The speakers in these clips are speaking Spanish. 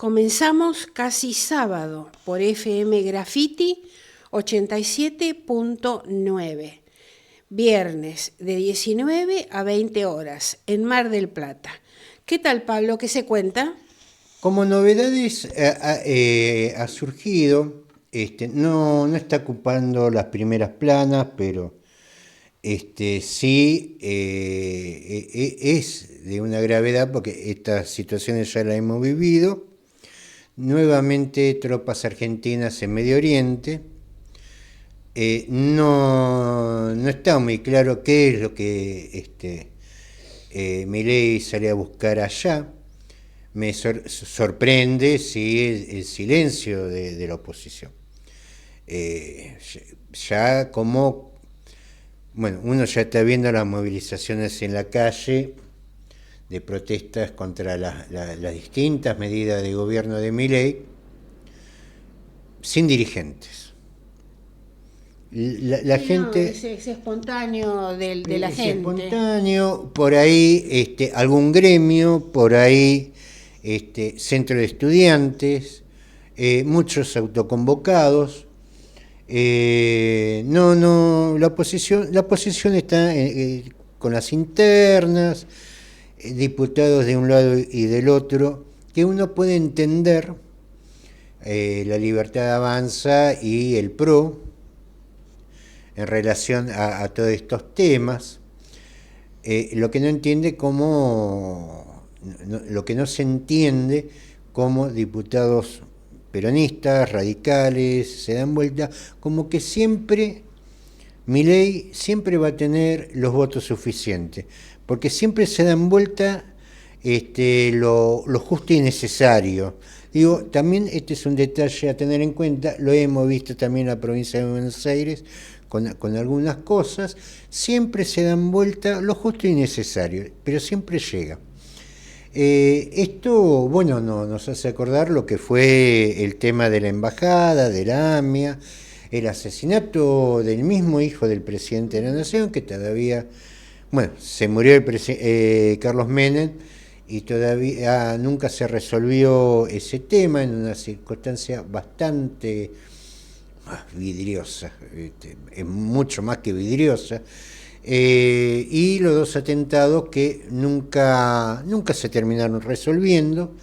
Comenzamos casi sábado por FM Graffiti 87.9, viernes de 19 a 20 horas en Mar del Plata. ¿Qué tal, Pablo? ¿Qué se cuenta? Como novedades ha surgido, no está ocupando las primeras planas, pero sí es de una gravedad porque estas situaciones ya las hemos vivido. Nuevamente tropas argentinas en Medio Oriente. No está muy claro qué es lo que Milei sale a buscar allá. Me sorprende el silencio de la oposición. Ya como, bueno, uno ya está viendo las movilizaciones en la calle de protestas contra las distintas medidas de gobierno de Milei, sin dirigentes. La gente... No, es espontáneo de la gente. Espontáneo, por ahí algún gremio, por ahí centro de estudiantes, muchos autoconvocados. La oposición está con las internas, diputados de un lado y del otro, que uno puede entender. La Libertad Avanza y el PRO en relación a todos estos temas. Lo que no entiende lo que no se entiende como diputados peronistas, radicales, se dan vuelta, como que siempre Milei siempre va a tener los votos suficientes, porque siempre se dan vuelta lo justo y necesario. Digo, también este es un detalle a tener en cuenta, lo hemos visto también en la provincia de Buenos Aires, con algunas cosas, siempre se dan vuelta lo justo y necesario, pero siempre llega. Esto, bueno, nos hace acordar lo que fue el tema de la embajada, de la AMIA, el asesinato del mismo hijo del presidente de la Nación, que todavía, bueno, se murió Carlos Menem, y todavía nunca se resolvió ese tema en una circunstancia bastante vidriosa, es mucho más que vidriosa, y los dos atentados que nunca se terminaron resolviendo,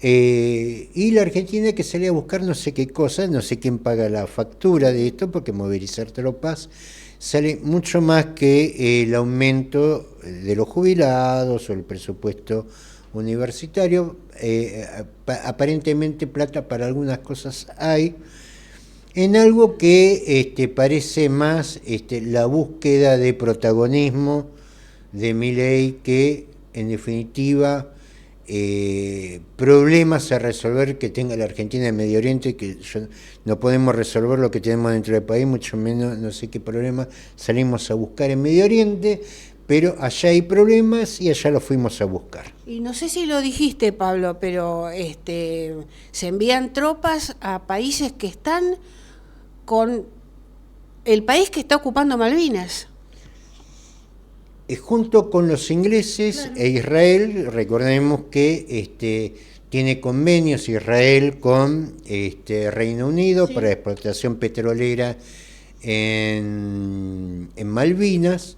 y la Argentina que salía a buscar no sé qué cosa, no sé quién paga la factura de esto, porque movilizar tropas sale mucho más que el aumento de los jubilados o el presupuesto universitario. Aparentemente plata para algunas cosas hay, en algo que parece más la búsqueda de protagonismo de Milei que, en definitiva, problemas a resolver que tenga la Argentina en Medio Oriente, que no podemos resolver lo que tenemos dentro del país, mucho menos no sé qué problema salimos a buscar en Medio Oriente, pero allá hay problemas y allá los fuimos a buscar. Y no sé si lo dijiste, Pablo, pero se envían tropas a países que están con el país que está ocupando Malvinas. Junto con los ingleses, claro, e Israel, recordemos que tiene convenios Israel con Reino Unido, sí, para explotación petrolera en Malvinas,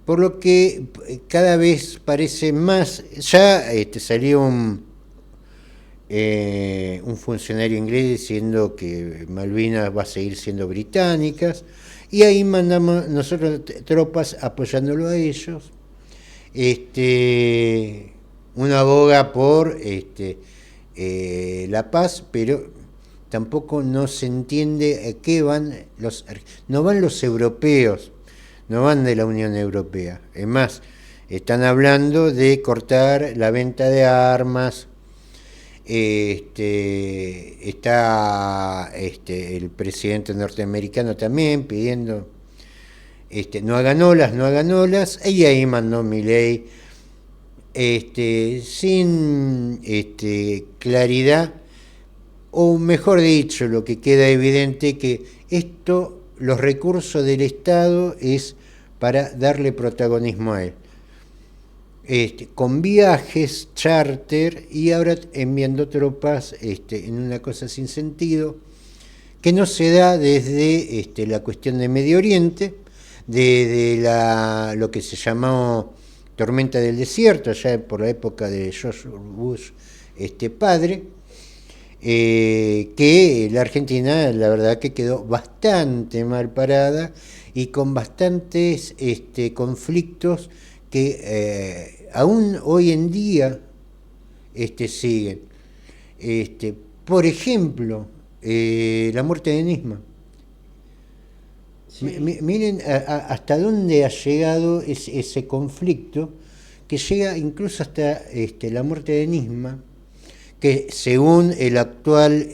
por lo que cada vez parece más. Ya salió un funcionario inglés diciendo que Malvinas va a seguir siendo británicas, y ahí mandamos nosotros tropas apoyándolo a ellos. Uno aboga por la paz, pero tampoco no se entiende a qué van no van los europeos, no van de la Unión Europea. Es más, están hablando de cortar la venta de armas. Está el presidente norteamericano también pidiendo no hagan olas, y ahí mandó Milei sin claridad, o mejor dicho, lo que queda evidente que los recursos del Estado es para darle protagonismo a él. con viajes, charter, y ahora enviando tropas en una cosa sin sentido, que no se da desde la cuestión de Medio Oriente, de lo que se llamó tormenta del desierto, allá por la época de George Bush padre, que la Argentina la verdad que quedó bastante mal parada y con bastantes conflictos que aún hoy en día siguen. Por ejemplo, la muerte de Nisman. Sí. Miren hasta dónde ha llegado ese conflicto, que llega incluso hasta la muerte de Nisman, que según el actual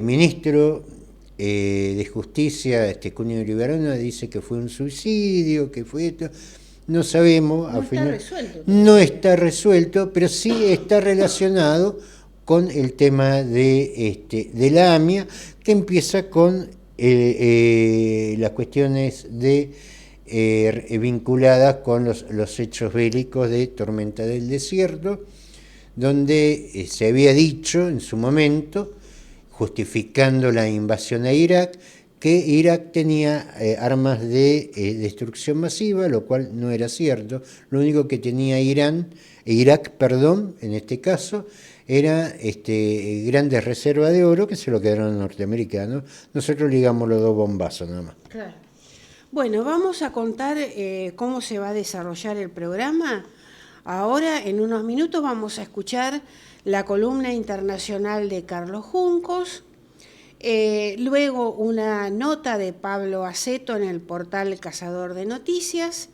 ministro de Justicia, Cunio Liberona, dice que fue un suicidio, que fue esto. No sabemos, No al está final resuelto. no está resuelto, pero sí está relacionado con el tema de la AMIA, que empieza con las cuestiones vinculadas con los hechos bélicos de Tormenta del Desierto, donde se había dicho en su momento, justificando la invasión a Irak, que Irak tenía armas de destrucción masiva, lo cual no era cierto. Lo único que tenía Irak, en este caso, era grandes reservas de oro que se lo quedaron a los norteamericanos. Nosotros ligamos los dos bombazos nada más. Claro. Bueno, vamos a contar cómo se va a desarrollar el programa. Ahora, en unos minutos, vamos a escuchar la columna internacional de Carlos Juncos, luego una nota de Pablo Aceto en el portal Cazador de Noticias,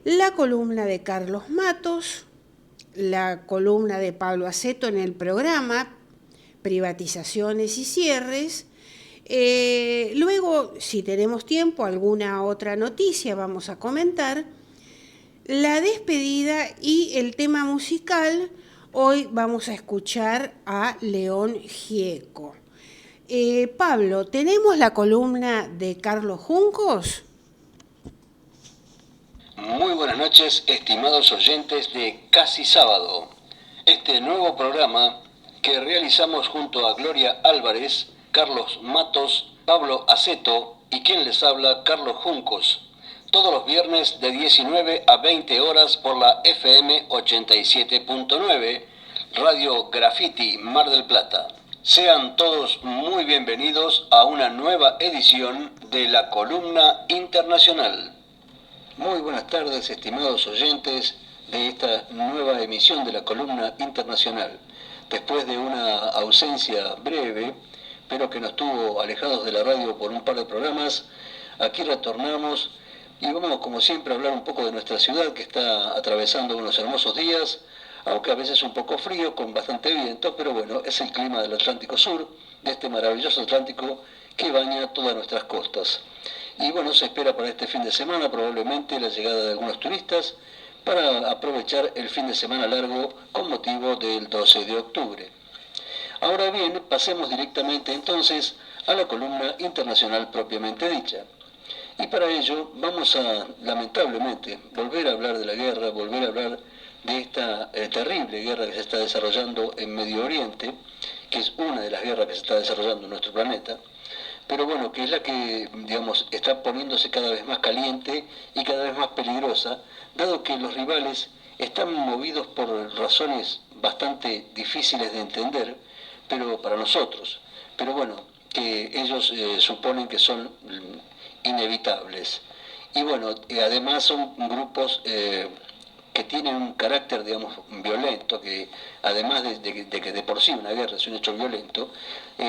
la columna de Carlos Matos, la columna de Pablo Aceto en el programa Privatizaciones y Cierres. Luego, si tenemos tiempo, alguna otra noticia vamos a comentar. La despedida y el tema musical, hoy vamos a escuchar a León Gieco. Pablo, ¿tenemos la columna de Carlos Juncos? Muy buenas noches, estimados oyentes de Casi Sábado. Este nuevo programa que realizamos junto a Gloria Álvarez, Carlos Matos, Pablo Aceto y quien les habla, Carlos Juncos. Todos los viernes de 19 a 20 horas por la FM 87.9, Radio Graffiti Mar del Plata. Sean todos muy bienvenidos a una nueva edición de la Columna Internacional. Muy buenas tardes, estimados oyentes de esta nueva emisión de la Columna Internacional. Después de una ausencia breve, pero que nos tuvo alejados de la radio por un par de programas, aquí retornamos y vamos, como siempre, a hablar un poco de nuestra ciudad, que está atravesando unos hermosos días, aunque a veces un poco frío, con bastante viento, pero bueno, es el clima del Atlántico Sur, de este maravilloso Atlántico que baña todas nuestras costas. Y bueno, se espera para este fin de semana probablemente la llegada de algunos turistas para aprovechar el fin de semana largo con motivo del 12 de octubre. Ahora bien, pasemos directamente entonces a la columna internacional propiamente dicha. Y para ello vamos a, lamentablemente, volver a hablar de la guerra, volver a hablar de esta terrible guerra que se está desarrollando en Medio Oriente, que es una de las guerras que se está desarrollando en nuestro planeta, pero bueno, que es la que, digamos, está poniéndose cada vez más caliente y cada vez más peligrosa, dado que los rivales están movidos por razones bastante difíciles de entender, pero para nosotros, pero bueno, que ellos suponen que son inevitables. Y bueno, además son grupos que tienen un carácter, digamos, violento, que además de que de por sí una guerra es un hecho violento,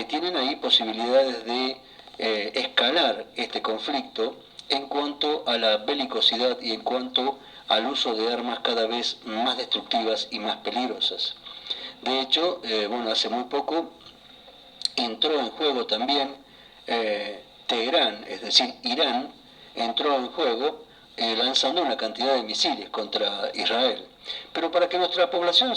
tienen ahí posibilidades de escalar este conflicto en cuanto a la belicosidad y en cuanto al uso de armas cada vez más destructivas y más peligrosas. De hecho, bueno, hace muy poco entró en juego también Teherán, es decir, Irán, entró en juego lanzando una cantidad de misiles contra Israel. Pero para que nuestra población,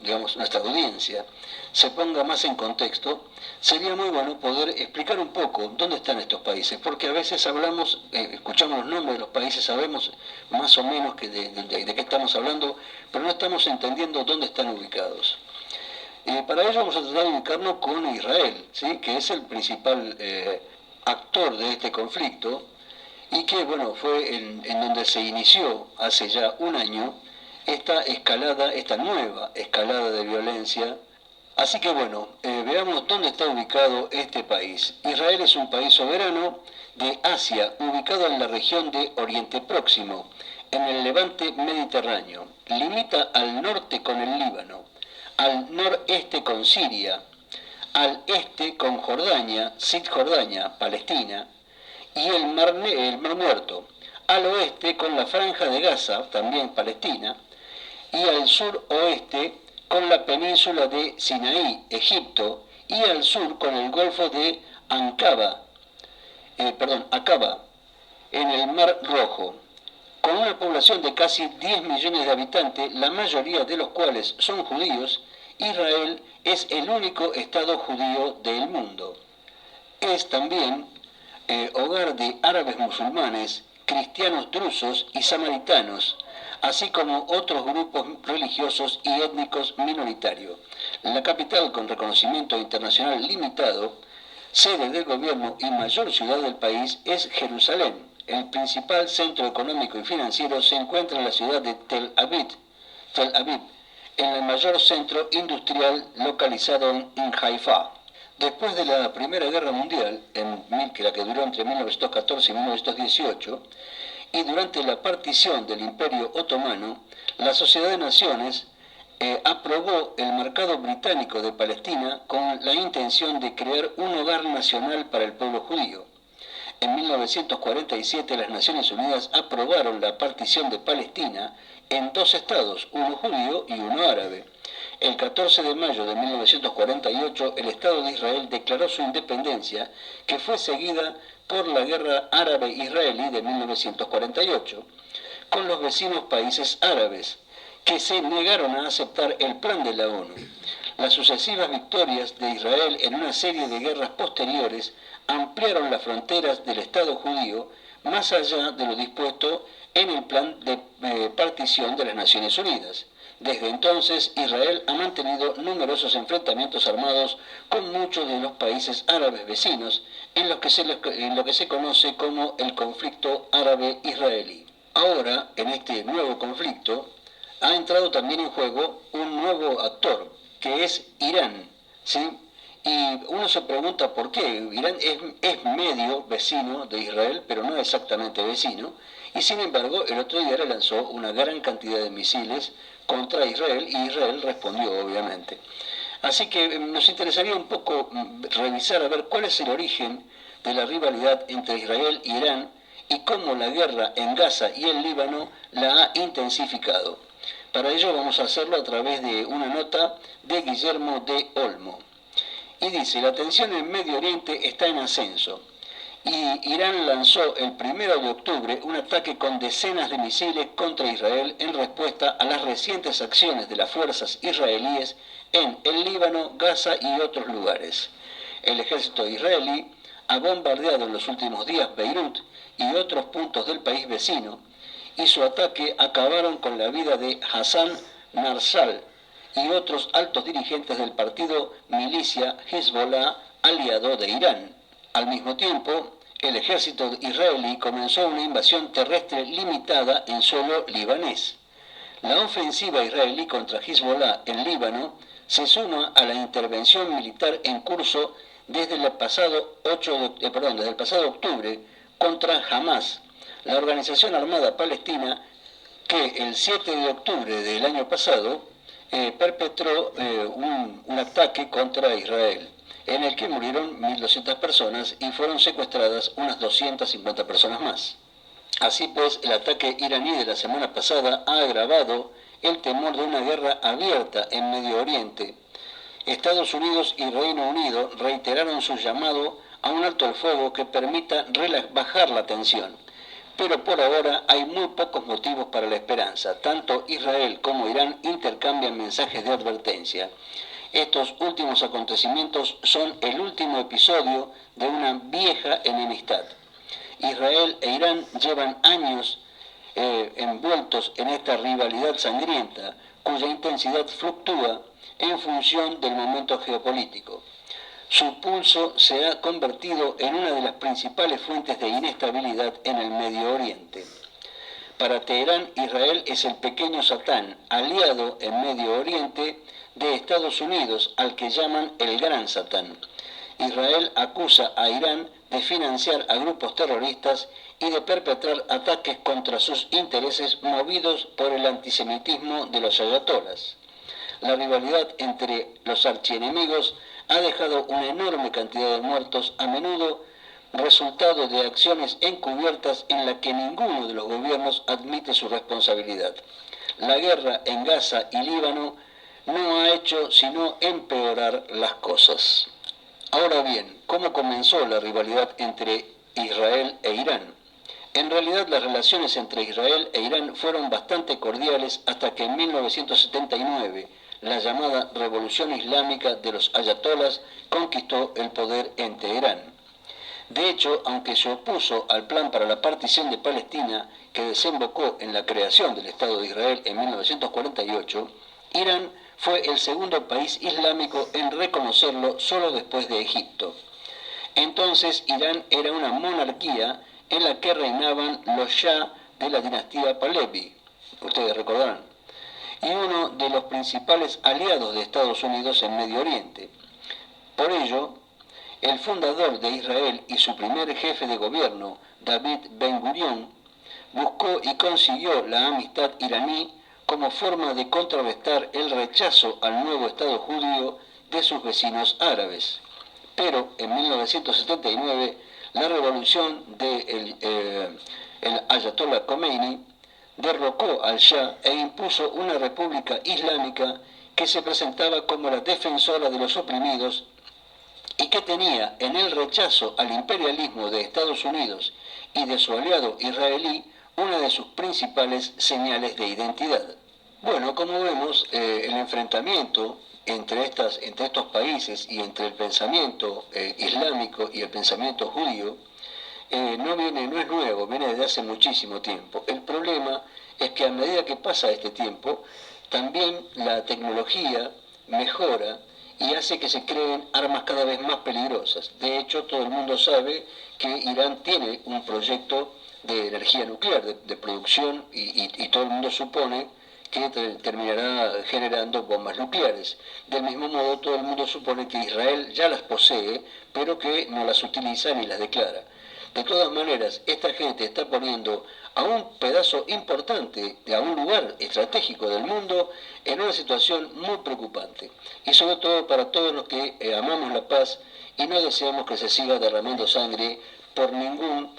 digamos, nuestra audiencia, se ponga más en contexto, sería muy bueno poder explicar un poco dónde están estos países, porque a veces hablamos, escuchamos los nombres de los países, sabemos más o menos de qué estamos hablando, pero no estamos entendiendo dónde están ubicados. Para ello vamos a tratar de ubicarnos con Israel, ¿sí?, que es el principal actor de este conflicto y que, bueno, fue en donde se inició hace ya un año esta nueva escalada de violencia. Así que, bueno, veamos dónde está ubicado este país. Israel es un país soberano de Asia, ubicado en la región de Oriente Próximo, en el levante mediterráneo. Limita al norte con el Líbano, al noreste con Siria, al este con Jordania, Cisjordania, Palestina, y el Mar Muerto, al oeste con la Franja de Gaza, también Palestina, y al sur-oeste con la península de Sinaí, Egipto, y al sur con el Golfo de Aqaba, en el Mar Rojo. Con una población de casi 10 millones de habitantes, la mayoría de los cuales son judíos, Israel es el único Estado judío del mundo. Es también hogar de árabes musulmanes, cristianos drusos y samaritanos, así como otros grupos religiosos y étnicos minoritarios. La capital, con reconocimiento internacional limitado, sede del gobierno y mayor ciudad del país, es Jerusalén. El principal centro económico y financiero se encuentra en la ciudad de Tel Aviv, en el mayor centro industrial localizado en Haifa. Después de la Primera Guerra Mundial, la que duró entre 1914 y 1918, y durante la partición del Imperio Otomano, la Sociedad de Naciones aprobó el mercado británico de Palestina con la intención de crear un hogar nacional para el pueblo judío. En 1947 las Naciones Unidas aprobaron la partición de Palestina en dos estados, uno judío y uno árabe. El 14 de mayo de 1948 el Estado de Israel declaró su independencia, que fue seguida por la Guerra Árabe-Israelí de 1948, con los vecinos países árabes, que se negaron a aceptar el plan de la ONU. Las sucesivas victorias de Israel en una serie de guerras posteriores ampliaron las fronteras del Estado judío más allá de lo dispuesto en el plan de partición de las Naciones Unidas. Desde entonces, Israel ha mantenido numerosos enfrentamientos armados con muchos de los países árabes vecinos, en lo que se conoce como el conflicto árabe-israelí. Ahora, en este nuevo conflicto, ha entrado también en juego un nuevo actor, que es Irán, ¿sí? Y uno se pregunta por qué. Irán es medio vecino de Israel, pero no exactamente vecino, y sin embargo el otro día le lanzó una gran cantidad de misiles contra Israel, y Israel respondió, obviamente. Así que nos interesaría un poco revisar a ver cuál es el origen de la rivalidad entre Israel e Irán y cómo la guerra en Gaza y el Líbano la ha intensificado. Para ello vamos a hacerlo a través de una nota de Guillermo de Olmo. Y dice: la tensión en Medio Oriente está en ascenso. Y Irán lanzó el 1 de octubre un ataque con decenas de misiles contra Israel en respuesta a las recientes acciones de las fuerzas israelíes en el Líbano, Gaza y otros lugares. El ejército israelí ha bombardeado en los últimos días Beirut y otros puntos del país vecino, y su ataque acabaron con la vida de Hassan Nasrallah y otros altos dirigentes del partido milicia Hezbollah, aliado de Irán. Al mismo tiempo, el ejército israelí comenzó una invasión terrestre limitada en suelo libanés. La ofensiva israelí contra Hezbollah en Líbano se suma a la intervención militar en curso desde el pasado octubre contra Hamas, la organización armada palestina que el 7 de octubre del año pasado perpetró un ataque contra Israel, en el que murieron 1.200 personas y fueron secuestradas unas 250 personas más. Así pues, el ataque iraní de la semana pasada ha agravado el temor de una guerra abierta en Medio Oriente. Estados Unidos y Reino Unido reiteraron su llamado a un alto el fuego que permita bajar la tensión, pero por ahora hay muy pocos motivos para la esperanza. Tanto Israel como Irán intercambian mensajes de advertencia. Estos últimos acontecimientos son el último episodio de una vieja enemistad. Israel e Irán llevan años envueltos en esta rivalidad sangrienta, cuya intensidad fluctúa en función del momento geopolítico. Su pulso se ha convertido en una de las principales fuentes de inestabilidad en el Medio Oriente. Para Teherán, Israel es el pequeño Satán, aliado en Medio Oriente de Estados Unidos, al que llaman el Gran Satán. Israel acusa a Irán de financiar a grupos terroristas y de perpetrar ataques contra sus intereses movidos por el antisemitismo de los ayatolas. La rivalidad entre los archienemigos ha dejado una enorme cantidad de muertos, a menudo resultado de acciones encubiertas en las que ninguno de los gobiernos admite su responsabilidad. La guerra en Gaza y Líbano no ha hecho sino empeorar las cosas. Ahora bien, ¿cómo comenzó la rivalidad entre Israel e Irán? En realidad, las relaciones entre Israel e Irán fueron bastante cordiales hasta que en 1979 la llamada Revolución Islámica de los ayatolas conquistó el poder en Teherán. De hecho, aunque se opuso al plan para la partición de Palestina, que desembocó en la creación del Estado de Israel en 1948, Irán fue el segundo país islámico en reconocerlo solo después de Egipto. Entonces, Irán era una monarquía en la que reinaban los Shah de la dinastía Pahlaví, ustedes recordarán, y uno de los principales aliados de Estados Unidos en Medio Oriente. Por ello, el fundador de Israel y su primer jefe de gobierno, David Ben-Gurión, buscó y consiguió la amistad iraní como forma de contrarrestar el rechazo al nuevo Estado judío de sus vecinos árabes. Pero en 1979, la revolución del Ayatollah Khomeini derrocó al Shah e impuso una república islámica que se presentaba como la defensora de los oprimidos y que tenía en el rechazo al imperialismo de Estados Unidos y de su aliado israelí una de sus principales señales de identidad. Bueno, como vemos, el enfrentamiento entre estos países y entre el pensamiento islámico y el pensamiento judío no es nuevo, viene desde hace muchísimo tiempo. El problema es que a medida que pasa este tiempo, también la tecnología mejora y hace que se creen armas cada vez más peligrosas. De hecho, todo el mundo sabe que Irán tiene un proyecto de energía nuclear, de producción, y todo el mundo supone que terminará generando bombas nucleares. Del mismo modo, todo el mundo supone que Israel ya las posee, pero que no las utiliza ni las declara. De todas maneras, esta gente está poniendo a un pedazo importante, a un lugar estratégico del mundo, en una situación muy preocupante. Y sobre todo para todos los que amamos la paz y no deseamos que se siga derramando sangre por ningún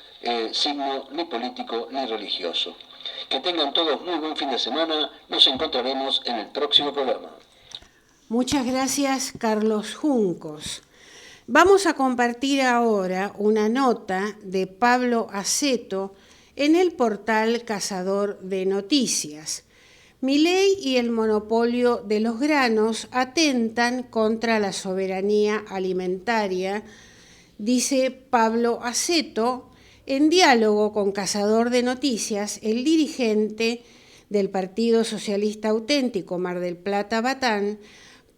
signo ni político ni religioso. Que tengan todos muy buen fin de semana. Nos encontraremos en el próximo programa. Muchas gracias, Carlos Juncos. Vamos a compartir ahora una nota de Pablo Aceto en el portal Cazador de Noticias. Milei y el monopolio de los granos atentan contra la soberanía alimentaria, dice Pablo Aceto. En diálogo con Cazador de Noticias, el dirigente del Partido Socialista Auténtico Mar del Plata-Batán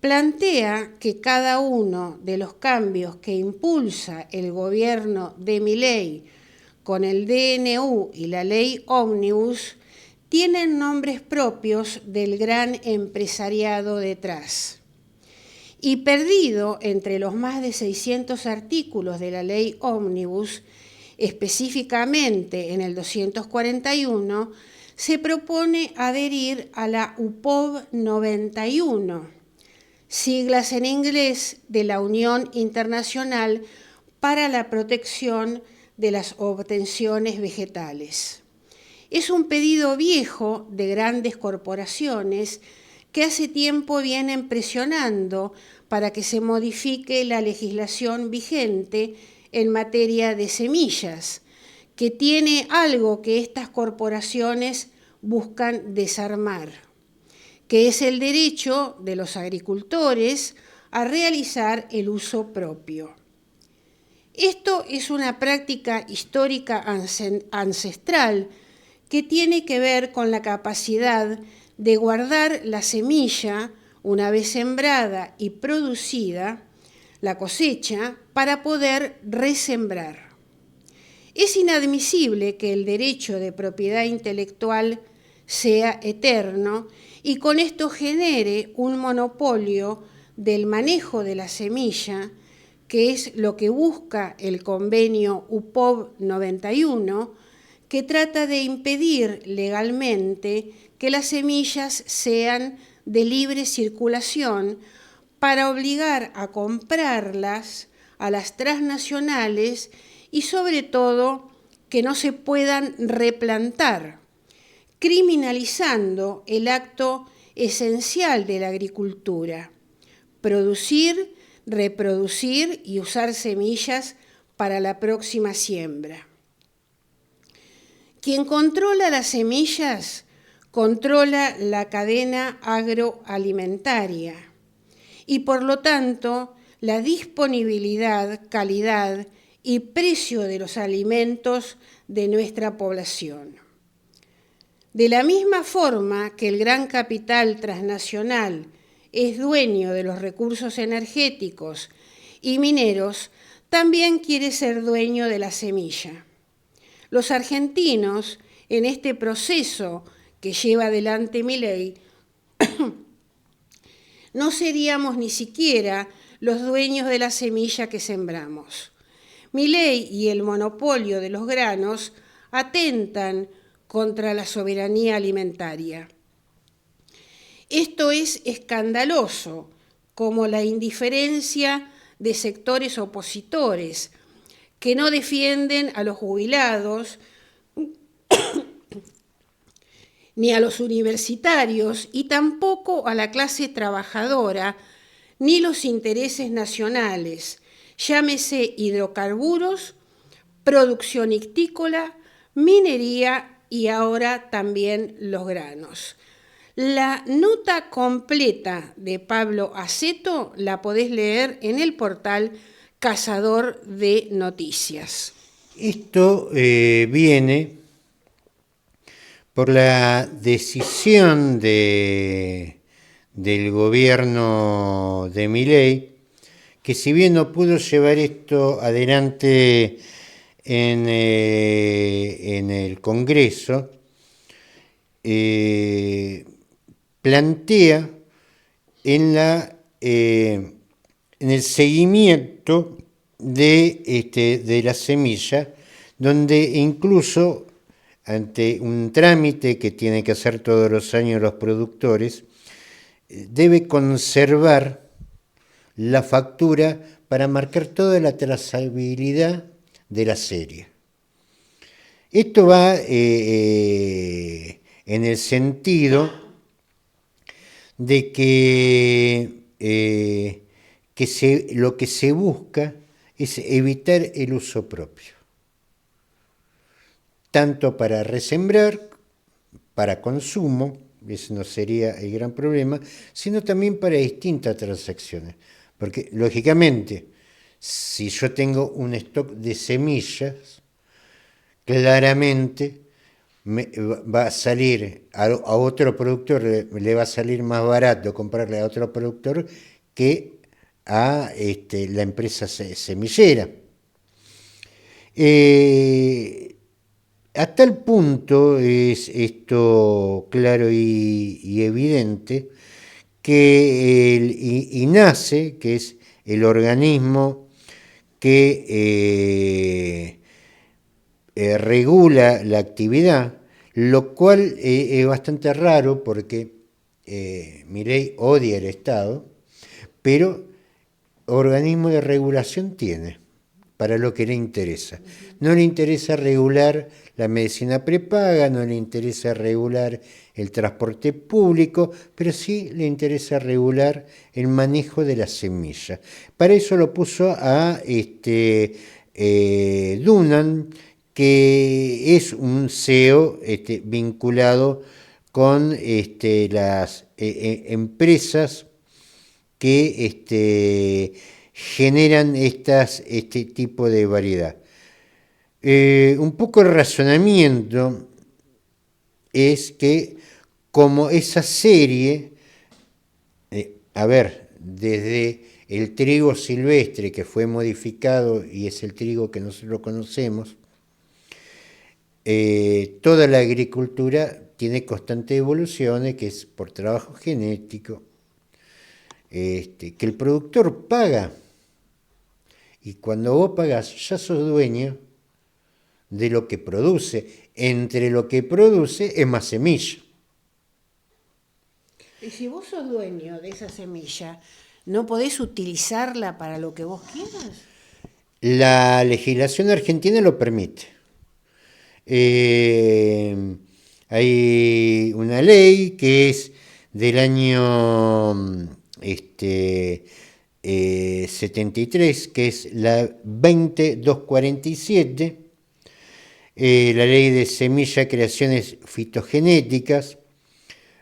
plantea que cada uno de los cambios que impulsa el gobierno de Milei con el DNU y la ley Ómnibus tienen nombres propios del gran empresariado detrás. Y perdido entre los más de 600 artículos de la ley Ómnibus, específicamente en el 241, se propone adherir a la UPOV 91, siglas en inglés de la Unión Internacional para la Protección de las Obtenciones Vegetales. Es un pedido viejo de grandes corporaciones que hace tiempo vienen presionando para que se modifique la legislación vigente en materia de semillas, que tiene algo que estas corporaciones buscan desarmar, que es el derecho de los agricultores a realizar el uso propio. Esto es una práctica histórica ancestral que tiene que ver con la capacidad de guardar la semilla una vez sembrada y producida, la cosecha, para poder resembrar. Es inadmisible que el derecho de propiedad intelectual sea eterno y con esto genere un monopolio del manejo de la semilla, que es lo que busca el convenio UPOV 91, que trata de impedir legalmente que las semillas sean de libre circulación para obligar a comprarlas a las transnacionales y sobre todo que no se puedan replantar, criminalizando el acto esencial de la agricultura: producir, reproducir y usar semillas para la próxima siembra. Quien controla las semillas controla la cadena agroalimentaria y por lo tanto la disponibilidad, calidad y precio de los alimentos de nuestra población. De la misma forma que el gran capital transnacional es dueño de los recursos energéticos y mineros, también quiere ser dueño de la semilla. Los argentinos, en este proceso que lleva adelante Milei, no seríamos ni siquiera los dueños de la semilla que sembramos. Milei y el monopolio de los granos atentan contra la soberanía alimentaria. Esto es escandaloso, como la indiferencia de sectores opositores que no defienden a los jubilados ni a los universitarios y tampoco a la clase trabajadora ni los intereses nacionales, llámese hidrocarburos, producción ictícola, minería y ahora también los granos. La nota completa de Pablo Aceto la podés leer en el portal Cazador de Noticias. Esto viene por la decisión del gobierno de Milei, que si bien no pudo llevar esto adelante en el Congreso, plantea en el seguimiento de la semilla, donde incluso ante un trámite que tienen que hacer todos los años los productores, debe conservar la factura para marcar toda la trazabilidad de la serie. Esto va en el sentido de que lo que se busca es evitar el uso propio, tanto para resembrar, para consumo, ese no sería el gran problema, sino también para distintas transacciones. Porque, lógicamente, si yo tengo un stock de semillas, claramente va a salir a otro productor, le va a salir más barato comprarle a otro productor que a la empresa semillera. A tal punto es esto claro y evidente que el INASE, que es el organismo que regula la actividad, lo cual es bastante raro porque Milei odia el Estado, pero organismo de regulación tiene para lo que le interesa. No le interesa regular la medicina prepaga, no le interesa regular el transporte público, pero sí le interesa regular el manejo de la semilla. Para eso lo puso a Dunan, que es un CEO vinculado con las empresas que generan este tipo de variedad. Un poco el razonamiento es que como esa serie, desde el trigo silvestre que fue modificado y es el trigo que nosotros conocemos, toda la agricultura tiene constantes evoluciones, que es por trabajo genético, que el productor paga, y cuando vos pagás ya sos dueño de lo que produce. Entre lo que produce es más semilla. Y si vos sos dueño de esa semilla, ¿no podés utilizarla para lo que vos quieras? La legislación argentina lo permite. Hay una ley que es del año 73, que es la 20247, la ley de semilla, creaciones fitogenéticas,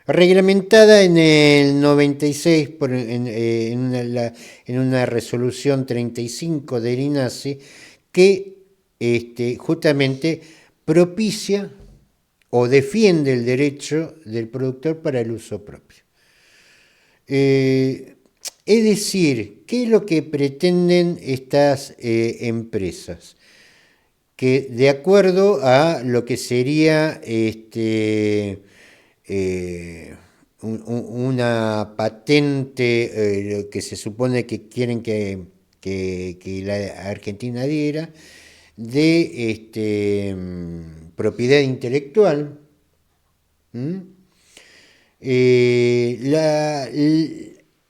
reglamentada en el 96 en una resolución 35 del INASE, que justamente propicia o defiende el derecho del productor para el uso propio. Es decir, ¿qué es lo que pretenden estas empresas? Que de acuerdo a lo que sería una patente que se supone que quieren que la Argentina diera, de propiedad intelectual,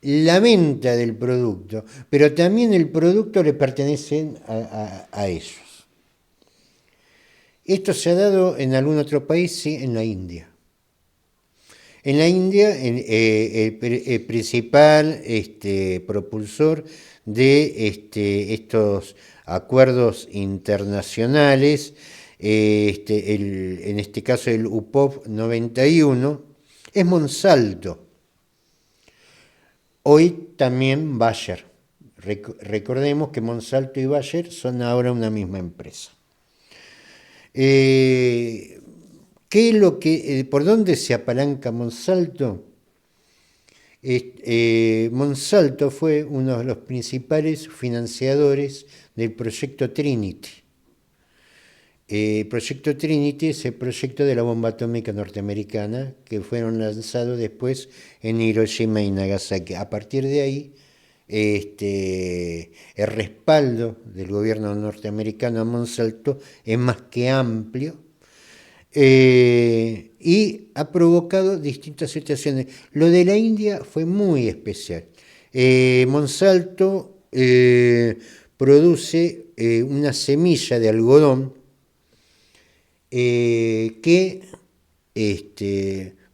la venta del producto, pero también el producto le pertenece a ellos. Esto se ha dado en algún otro país, sí, en la India. En la India, el principal propulsor de estos acuerdos internacionales, en este caso el UPOV 91, es Monsanto. Hoy también Bayer. Recordemos que Monsanto y Bayer son ahora una misma empresa. ¿Qué es lo que, por dónde se apalanca Monsanto? Monsanto fue uno de los principales financiadores del proyecto Trinity. El proyecto Trinity es el proyecto de la bomba atómica norteamericana que fueron lanzados después en Hiroshima y Nagasaki. A partir de ahí, el respaldo del gobierno norteamericano a Monsanto es más que amplio, y ha provocado distintas situaciones. Lo de la India fue muy especial. Monsanto produce una semilla de algodón que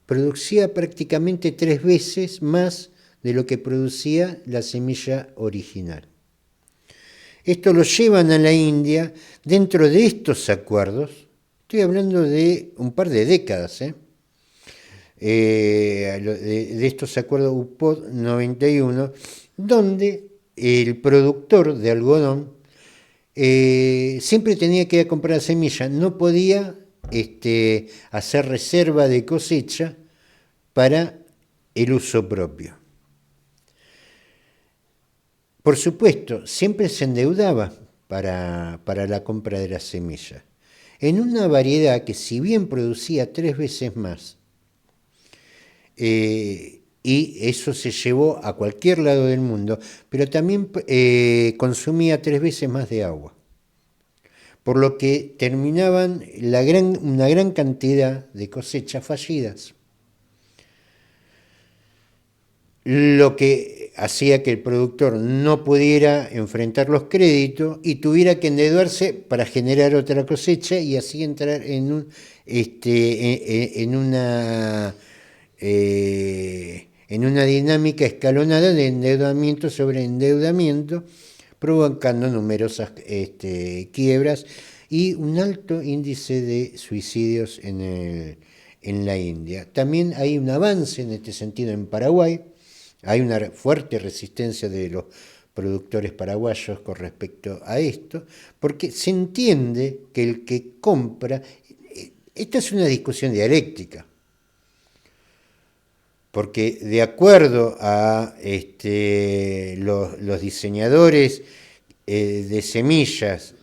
producía prácticamente 3 veces más de lo que producía la semilla original. Esto lo llevan a la India dentro de estos acuerdos. Estoy hablando de un par de décadas, de estos acuerdos UPOV 91, donde el productor de algodón siempre tenía que ir a comprar semilla, no podía hacer reserva de cosecha para el uso propio. Por supuesto, siempre se endeudaba para la compra de la semilla, en una variedad que si bien producía 3 veces más, y eso se llevó a cualquier lado del mundo, pero también consumía 3 veces más de agua, por lo que terminaban una gran cantidad de cosechas fallidas, lo que hacía que el productor no pudiera enfrentar los créditos y tuviera que endeudarse para generar otra cosecha y así entrar en una dinámica escalonada de endeudamiento sobre endeudamiento, provocando numerosas quiebras y un alto índice de suicidios en la India. También hay un avance en este sentido en Paraguay, hay una fuerte resistencia de los productores paraguayos con respecto a esto, porque se entiende que el que compra, esta es una discusión dialéctica, porque de acuerdo a los diseñadores de semillas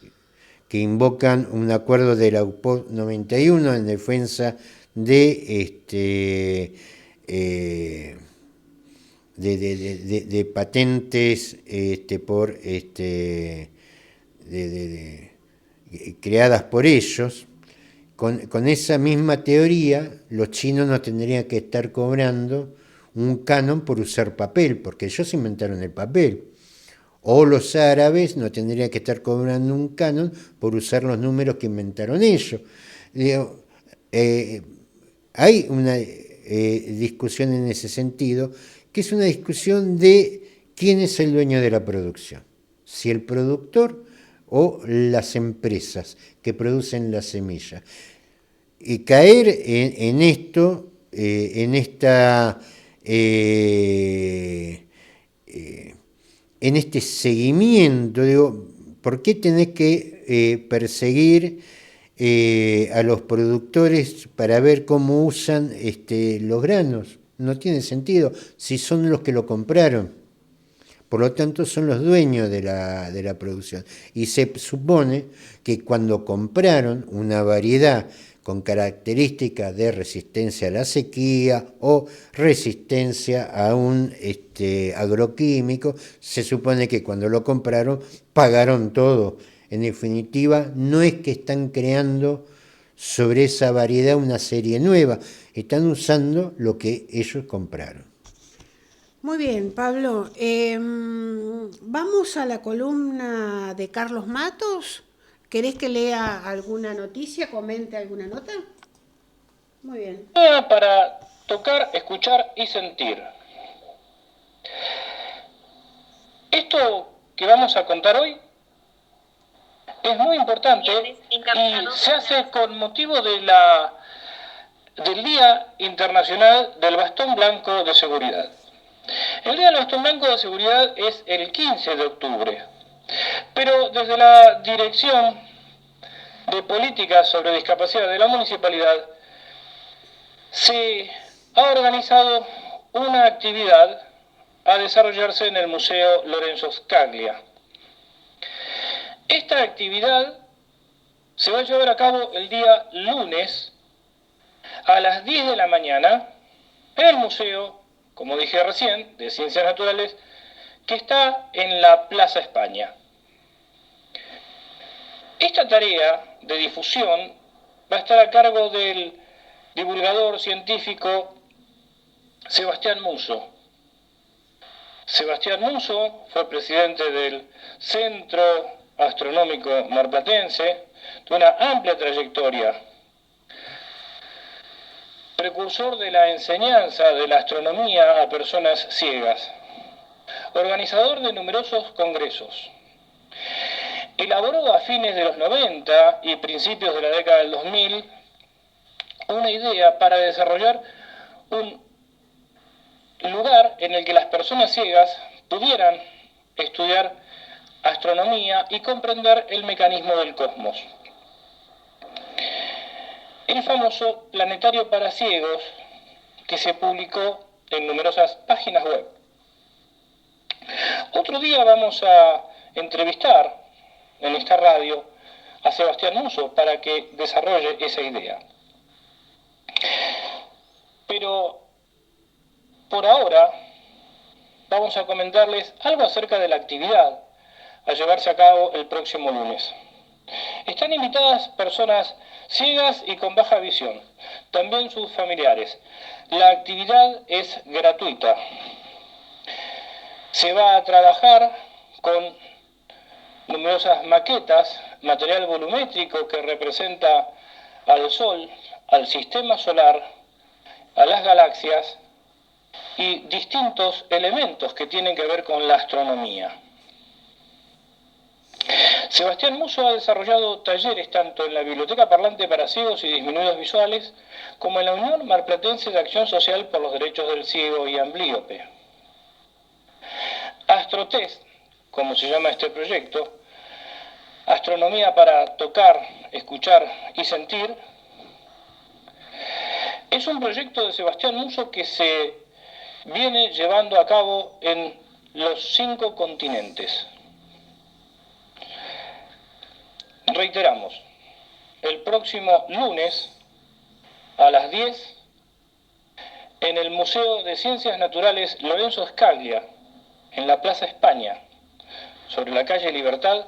que invocan un acuerdo de la UPOD 91 en defensa de patentes creadas por ellos. Con esa misma teoría, los chinos no tendrían que estar cobrando un canon por usar papel, porque ellos inventaron el papel. O los árabes no tendrían que estar cobrando un canon por usar los números que inventaron ellos. Hay una discusión en ese sentido, que es una discusión de quién es el dueño de la producción, si el productor o las empresas que producen la semilla. Y caer en esto, en este seguimiento, digo, ¿por qué tenés que perseguir a los productores para ver cómo usan los granos? No tiene sentido, si son los que lo compraron. Por lo tanto, son los dueños de la producción. Y se supone que cuando compraron una variedad con características de resistencia a la sequía o resistencia a un agroquímico, se supone que cuando lo compraron pagaron todo. En definitiva, no es que están creando sobre esa variedad una serie nueva, están usando lo que ellos compraron. Muy bien, Pablo. Vamos a la columna de Carlos Matos. ¿Querés que lea alguna noticia, comente alguna nota? Muy bien. Para tocar, escuchar y sentir. Esto que vamos a contar hoy es muy importante y se hace con motivo del Día Internacional del Bastón Blanco de Seguridad. El Día del Bastón Blanco de Seguridad es el 15 de octubre, pero desde la Dirección de Políticas sobre Discapacidad de la Municipalidad se ha organizado una actividad a desarrollarse en el Museo Lorenzo Scaglia. Esta actividad se va a llevar a cabo el día lunes a las 10 de la mañana en el Museo, como dije recién, de Ciencias Naturales, que está en la Plaza España. Esta tarea de difusión va a estar a cargo del divulgador científico Sebastián Musso. Sebastián Musso fue presidente del Centro Astronómico Marplatense, de una amplia trayectoria, precursor de la enseñanza de la astronomía a personas ciegas, organizador de numerosos congresos. Elaboró a fines de los 90 y principios de la década del 2000 una idea para desarrollar un lugar en el que las personas ciegas pudieran estudiar astronomía y comprender el mecanismo del cosmos. El famoso Planetario para Ciegos, que se publicó en numerosas páginas web. Otro día vamos a entrevistar en esta radio a Sebastián Musso para que desarrolle esa idea. Pero por ahora vamos a comentarles algo acerca de la actividad a llevarse a cabo el próximo lunes. Están invitadas personas ciegas y con baja visión, también sus familiares. La actividad es gratuita. Se va a trabajar con numerosas maquetas, material volumétrico que representa al Sol, al sistema solar, a las galaxias y distintos elementos que tienen que ver con la astronomía. Sebastián Musso ha desarrollado talleres tanto en la Biblioteca Parlante para Ciegos y Disminuidos Visuales como en la Unión Marplatense de Acción Social por los Derechos del Ciego y Amblíope. Astrotest, como se llama este proyecto, astronomía para tocar, escuchar y sentir, es un proyecto de Sebastián Musso que se viene llevando a cabo en los 5 continentes. Reiteramos, el próximo lunes a las 10 en el Museo de Ciencias Naturales Lorenzo Scaglia, en la Plaza España, sobre la calle Libertad,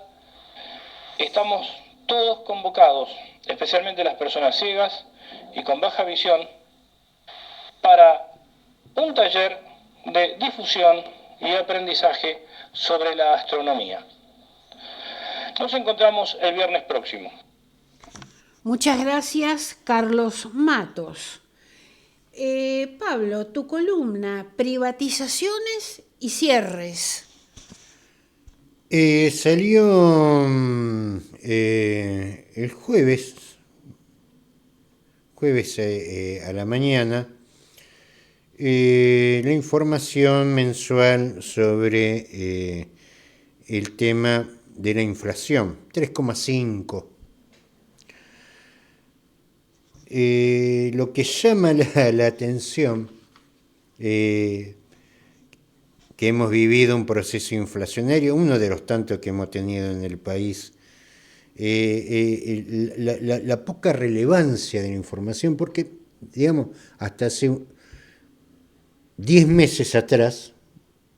estamos todos convocados, especialmente las personas ciegas y con baja visión, para un taller de difusión y aprendizaje sobre la astronomía. Nos encontramos el viernes próximo. Muchas gracias, Carlos Matos. Pablo, tu columna, privatizaciones y cierres. Salió el jueves a la mañana, la información mensual sobre el tema de la inflación, 3,5. Lo que llama la atención, que hemos vivido un proceso inflacionario, uno de los tantos que hemos tenido en el país, la poca relevancia de la información, porque, digamos, hasta hace 10 meses atrás,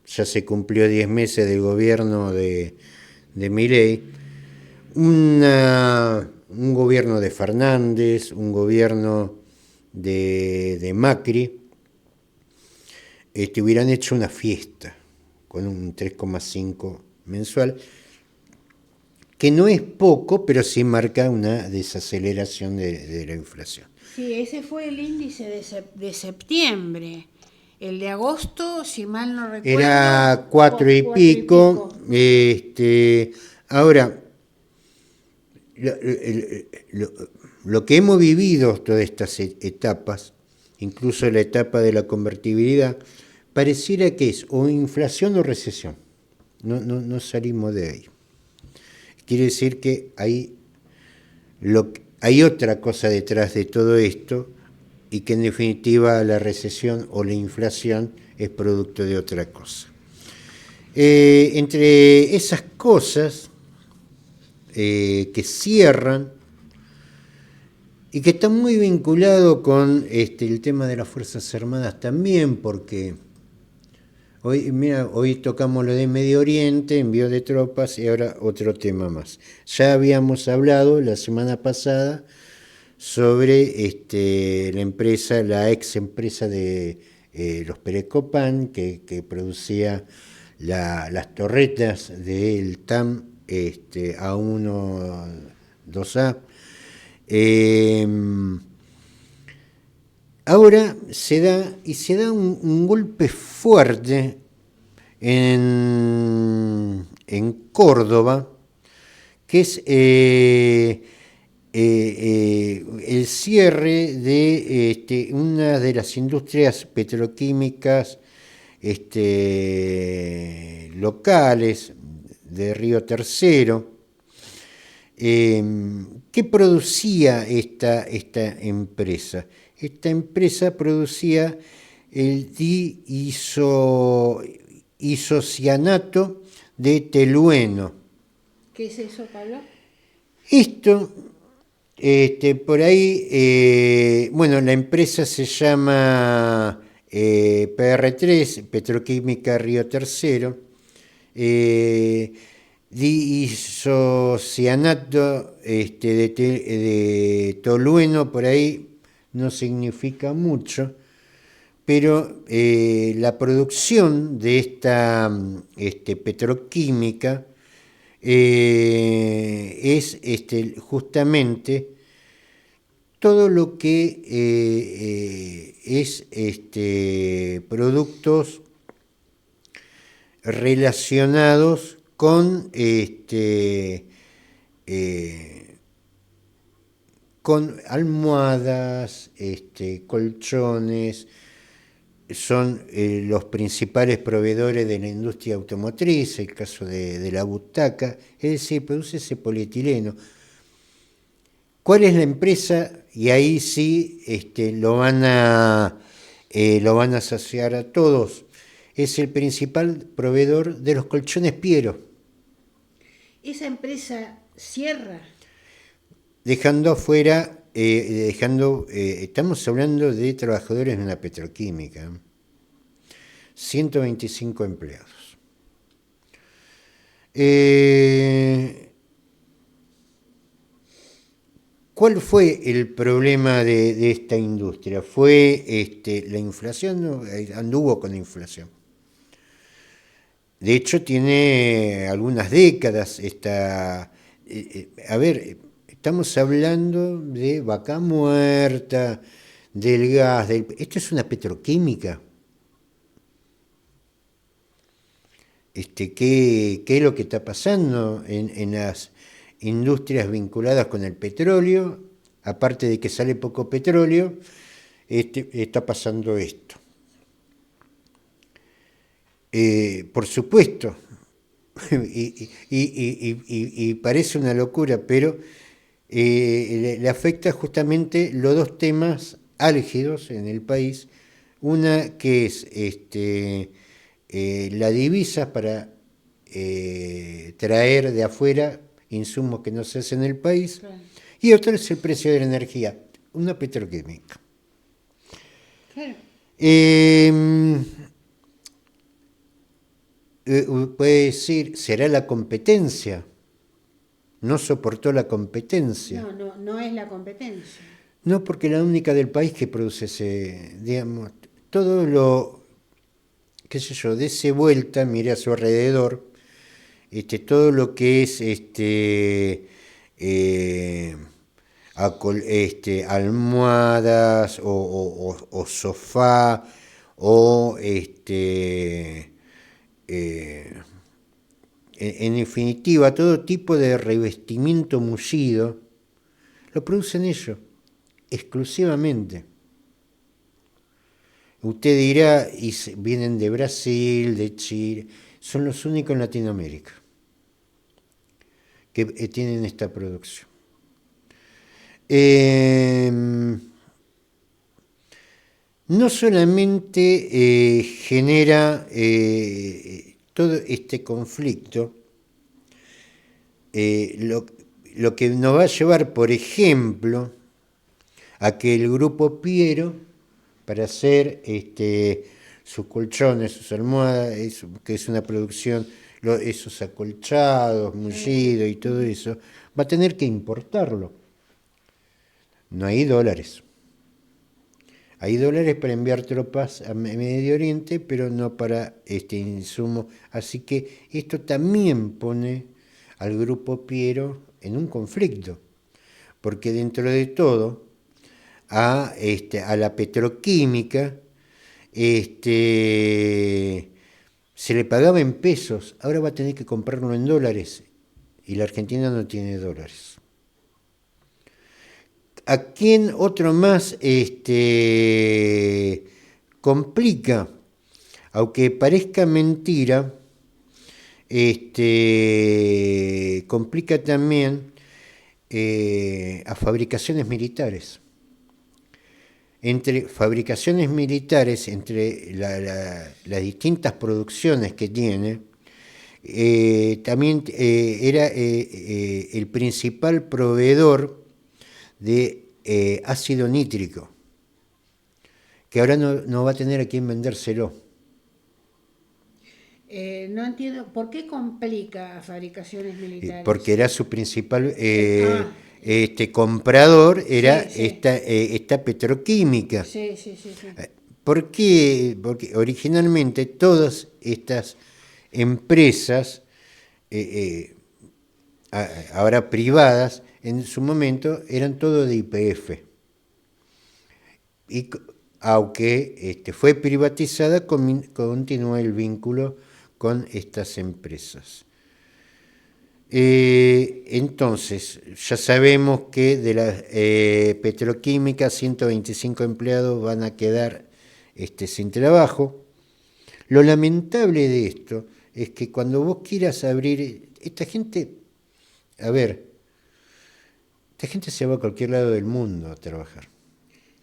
ya se cumplió 10 meses del gobierno de Milei, un gobierno de Fernández, un gobierno de Macri, hubieran hecho una fiesta con un 3,5 mensual, que no es poco, pero sí marca una desaceleración de la inflación. Sí, ese fue el índice de septiembre. El de agosto, si mal no recuerdo, era 4 y pico. Ahora, lo que hemos vivido todas estas etapas, incluso la etapa de la convertibilidad, pareciera que es o inflación o recesión. No salimos de ahí. Quiere decir que hay otra cosa detrás de todo esto, y que en definitiva la recesión o la inflación es producto de otra cosa. Entre esas cosas que cierran y que están muy vinculados con el tema de las Fuerzas Armadas también, porque hoy tocamos lo de Medio Oriente, envío de tropas, y ahora otro tema más. Ya habíamos hablado la semana pasada sobre la ex empresa de los Perecopán, que producía las torretas del TAM A1, 2A. Ahora se da un golpe fuerte en Córdoba, que es el cierre de una de las industrias petroquímicas locales de Río Tercero. ¿Qué producía esta empresa? Esta empresa producía el diisocianato de telueno. ¿Qué es eso, Pablo? Esto, por ahí, la empresa se llama PR3, Petroquímica Río Tercero. Diisocianato de tolueno, por ahí no significa mucho, pero la producción de esta petroquímica es justamente todo lo que es productos relacionados con con almohadas, colchones, son los principales proveedores de la industria automotriz, el caso de la butaca, es decir, produce ese polietileno. ¿Cuál es la empresa? Y ahí sí lo van a asociar a todos. Es el principal proveedor de los colchones Piero. Esa empresa cierra. Dejando afuera, estamos hablando de trabajadores de una petroquímica, 125 empleados. ¿Cuál fue el problema de esta industria? ¿Fue la inflación? ¿No? Anduvo con inflación. De hecho, tiene algunas décadas estamos hablando de Vaca Muerta, del gas, esto es una petroquímica. ¿Qué es lo que está pasando en las industrias vinculadas con el petróleo? Aparte de que sale poco petróleo, está pasando esto. Por supuesto, y parece una locura, pero le afecta justamente los dos temas álgidos en el país. Una que es la divisa para traer de afuera insumos que no se hacen en el país, claro. Y otra es el precio de la energía, una petroquímica. Claro. Puede decir, ¿será la competencia? No soportó la competencia. No es la competencia. No, porque la única del país que produce digamos, todo lo, qué sé yo, dése vuelta, mire a su alrededor, todo lo que es almohadas o sofá o en definitiva, todo tipo de revestimiento mullido, lo producen ellos, exclusivamente. Usted dirá, y vienen de Brasil, de Chile, son los únicos en Latinoamérica que tienen esta producción. No solamente genera todo este conflicto, lo que nos va a llevar, por ejemplo, a que el grupo Piero, para hacer sus colchones, sus almohadas, que es una producción, esos acolchados, mullidos y todo eso, va a tener que importarlo. No hay dólares. Hay dólares para enviar tropas a Medio Oriente, pero no para insumo. Así que esto también pone al grupo Piero en un conflicto, porque dentro de todo, a la petroquímica se le pagaba en pesos, ahora va a tener que comprarlo en dólares, y la Argentina no tiene dólares. ¿A quién otro más complica? Aunque parezca mentira, complica también a fabricaciones militares. Entre fabricaciones militares, entre las distintas producciones que tiene, también era el principal proveedor de ácido nítrico, que ahora no va a tener a quién vendérselo. No entiendo, ¿por qué complica a fabricaciones militares? Porque era su principal comprador, era sí. Esta petroquímica. Sí. ¿Por qué? Porque originalmente todas estas empresas, ahora privadas, en su momento eran todo de YPF. Y aunque fue privatizada, continuó el vínculo con estas empresas. Entonces, ya sabemos que de la petroquímica 125 empleados van a quedar sin trabajo. Lo lamentable de esto es que cuando vos quieras abrir, esta gente se va a cualquier lado del mundo a trabajar.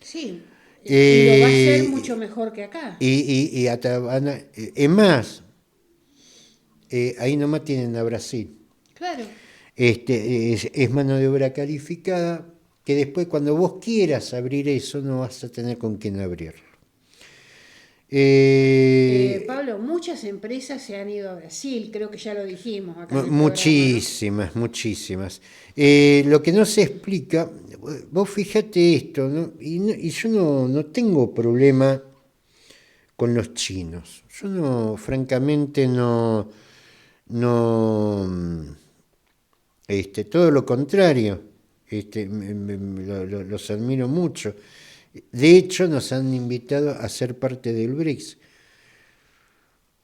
Sí, y lo va a hacer Eh, mucho mejor que acá. y es más, ahí nomás tienen a Brasil. Claro. Es mano de obra calificada que después cuando vos quieras abrir eso no vas a tener con quién abrirlo. Pablo, muchas empresas se han ido a Brasil, creo que ya lo dijimos acá en el programa, ¿no? Muchísimas. Lo que no se explica, vos fíjate esto, ¿no? Y yo no tengo problema con los chinos. Yo no, francamente, no, todo lo contrario, los admiro mucho. De hecho, nos han invitado a ser parte del BRICS.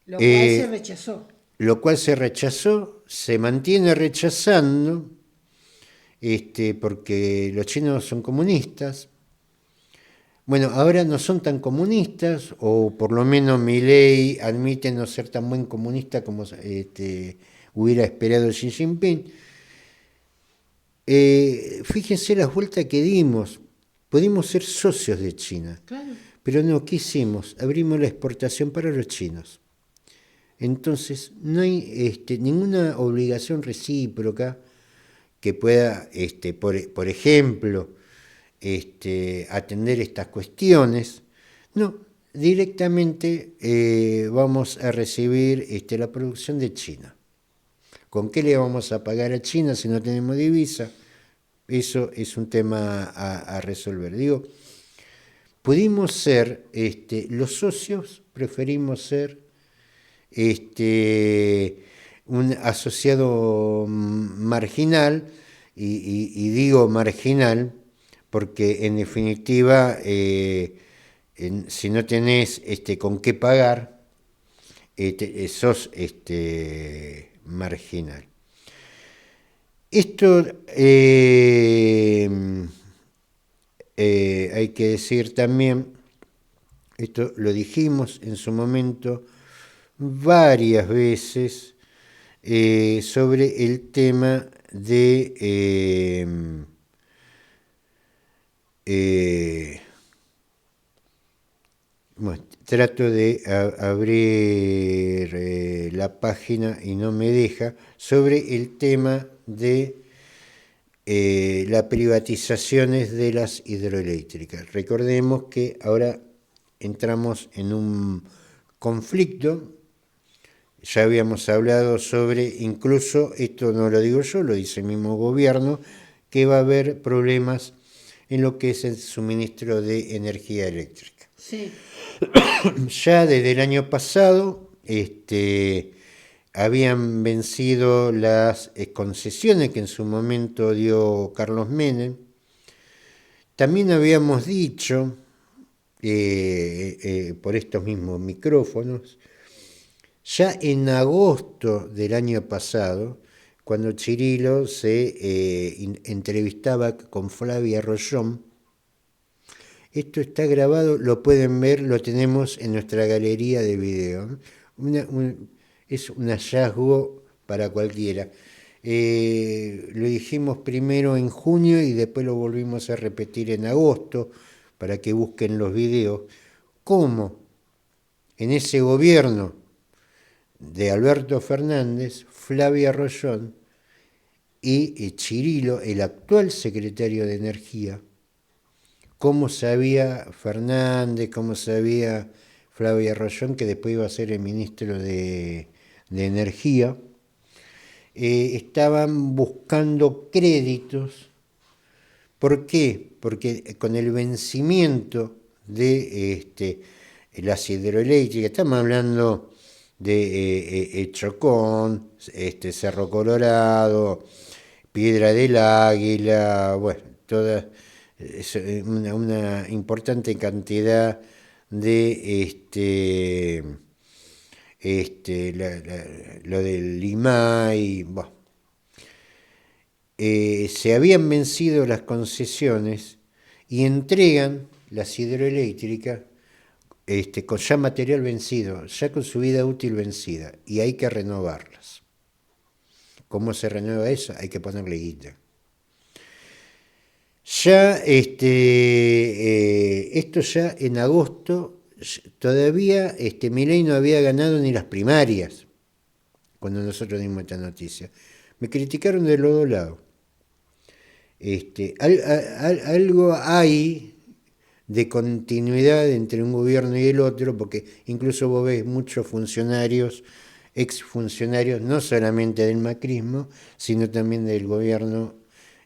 Lo cual se rechazó. Lo cual se rechazó, se mantiene rechazando, porque los chinos son comunistas. Bueno, ahora no son tan comunistas, o por lo menos Milei admite no ser tan buen comunista como hubiera esperado Xi Jinping. Fíjense las vueltas que dimos. Pudimos ser socios de China, Claro. pero no, ¿qué hicimos? Abrimos la exportación para los chinos. Entonces, no hay ninguna obligación recíproca que pueda, por ejemplo, atender estas cuestiones. No, directamente vamos a recibir la producción de China. ¿Con qué le vamos a pagar a China si no tenemos divisa? Eso es un tema a resolver. Digo, pudimos ser los socios, preferimos ser un asociado marginal, y digo marginal porque en definitiva si no tenés con qué pagar, sos marginal. Esto hay que decir también, esto lo dijimos en su momento varias veces, sobre el tema de bueno, trato de abrir la página y no me deja, sobre el tema de las privatizaciones de las hidroeléctricas. Recordemos que ahora entramos en un conflicto. Ya habíamos hablado sobre, incluso, esto no lo digo yo, lo dice el mismo gobierno, que va a haber problemas en lo que es el suministro de energía eléctrica. Sí. Ya desde el año pasado habían vencido las concesiones que en su momento dio Carlos Menem. También habíamos dicho, por estos mismos micrófonos, ya en agosto del año pasado, cuando Chirilo se entrevistaba con Flavia Rollón. Esto está grabado, lo pueden ver, lo tenemos en nuestra galería de video. Es un hallazgo para cualquiera. Lo dijimos primero en junio y después lo volvimos a repetir en agosto para que busquen los videos. ¿Cómo en ese gobierno de Alberto Fernández, Flavia Rollón y Chirilo, el actual secretario de Energía, cómo sabía Fernández, cómo sabía Flavia Rollón, que después iba a ser el ministro de Energía, estaban buscando créditos. ¿Por qué? Porque con el vencimiento de las hidroeléctricas, estamos hablando de Chocón, Cerro Colorado, Piedra del Águila, bueno, toda una importante cantidad de lo del Limay, bueno, se habían vencido las concesiones y entregan las hidroeléctricas con ya material vencido, ya con su vida útil vencida, y hay que renovarlas. ¿Cómo se renueva eso? Hay que ponerle guita. Ya esto ya en agosto, todavía Milei no había ganado ni las primarias cuando nosotros dimos esta noticia. Me criticaron de los dos lados. Algo hay de continuidad entre un gobierno y el otro, porque incluso vos ves muchos funcionarios, exfuncionarios, no solamente del macrismo, sino también del gobierno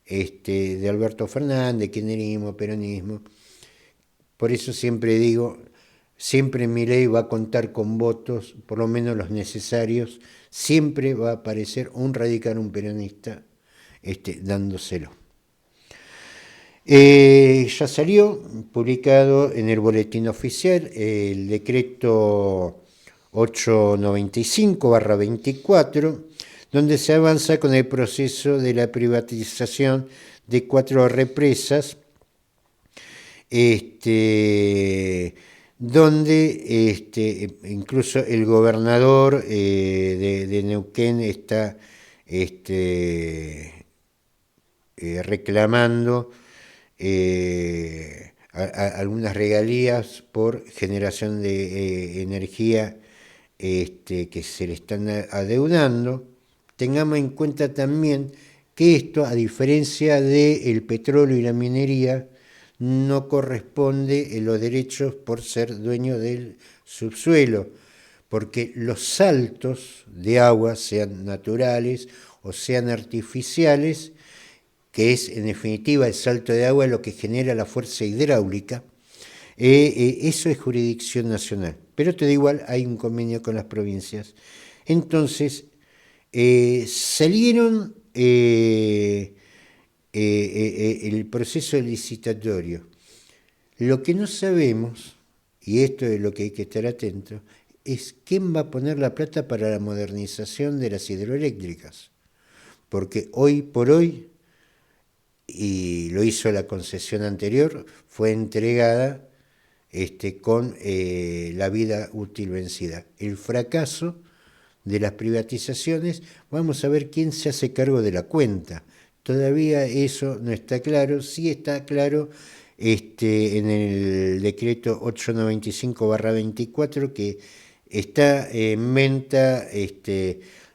de Alberto Fernández, kirchnerismo, peronismo. Por eso siempre digo, siempre Milei va a contar con votos, por lo menos los necesarios, siempre va a aparecer un radical, un peronista, dándoselo. Ya salió publicado en el boletín oficial el decreto 895/24, donde se avanza con el proceso de la privatización de 4 represas, donde incluso el gobernador de Neuquén está reclamando algunas regalías por generación de energía que se le están adeudando. Tengamos en cuenta también que esto, a diferencia del petróleo y la minería, no corresponde en los derechos por ser dueño del subsuelo, porque los saltos de agua, sean naturales o sean artificiales, que es en definitiva el salto de agua lo que genera la fuerza hidráulica, eso es jurisdicción nacional. Pero te da igual, hay un convenio con las provincias. Entonces, salieron el proceso licitatorio. Lo que no sabemos, y esto es lo que hay que estar atento, es quién va a poner la plata para la modernización de las hidroeléctricas. Porque hoy por hoy, y lo hizo la concesión anterior, fue entregada con la vida útil vencida. El fracaso de las privatizaciones, vamos a ver quién se hace cargo de la cuenta. Todavía eso no está claro. Sí está claro en el decreto 895/24 que está en venta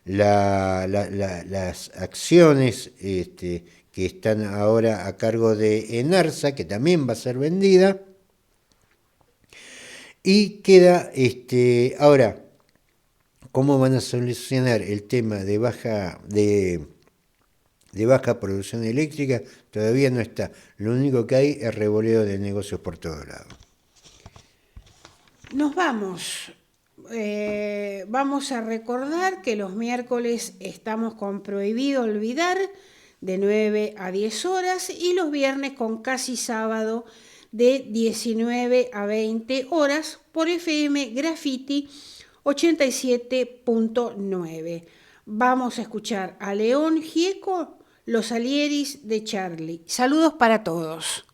las acciones que están ahora a cargo de Enarsa, que también va a ser vendida. Y queda, ahora, ¿cómo van a solucionar el tema de baja producción eléctrica? Todavía no está. Lo único que hay es revoleo de negocios por todos lados. Nos vamos. Vamos a recordar que los miércoles estamos con Prohibido Olvidar de 9 a 10 horas y los viernes con Casi Sábado de 19 a 20 horas por FM Graffiti 87.9. Vamos a escuchar a León Gieco, Los Alieris de Charlie. Saludos para todos.